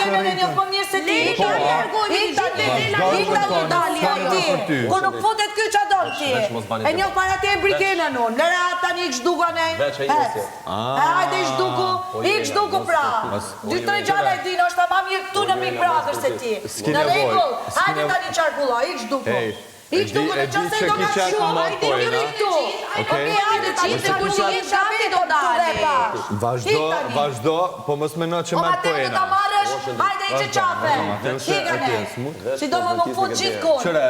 kemi në një po mirë se ti. Ik tani dali. Kur nuk futet ky ç'a don ti. E një para ti e brikenën unë. Lëra tani ik zhdukan e. Hajde ik zhduku. Ik zhduku pra. Dy tre gjëra e din, është ama mirë këtu në Big Brother se ti. Në rregull. Hajde tani çarkulla, ik zhduku. Ik duke në qëse do nga shumë, hajde njëri këtu. Okej, hajde qitë se ku që jetë shate do dali. Vazhdo, po mos meno që Po me ma te pojena. ta marrësh, hajde i që qafe. Higane, si do më fut gjithë kohë. Qëre,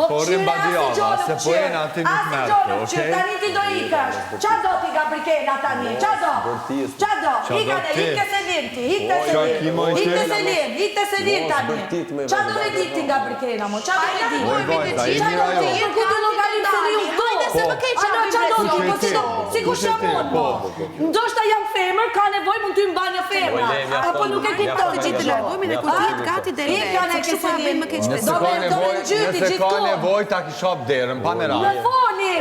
po rri mbadjava, se pojena ti nuk merë, okej? Tani ti do ikash. Qa do ti ga brikena tani, qa do? Qa do? Higane, hikte se lim ti, hikte se lim tani. Qa do me dik ti nga brikena mo, qa do me dik? Si ku shemon mo. Ndoshta jam femër, ka nevoj mund t'y mba një femra. Apo nuk e kupton të gjithë largojme në kutit gati dhe Nëse ka nevoj ta kishop derën, pa me rajë. Më foni.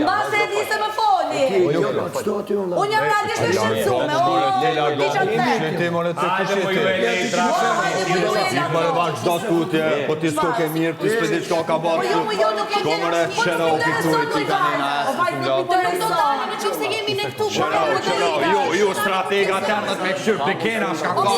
Mba se di se më foni. Unë jam realisht e shqetsume. Ti more të kushete. Mare vazhdo t'kutje, po ti s'to ke mirë, ti s'pedi qka ka bërë. Shkomëre, qëra u këtu e ti ka një asë. Ju stratega tërnët me këshyrë pekena shka ka.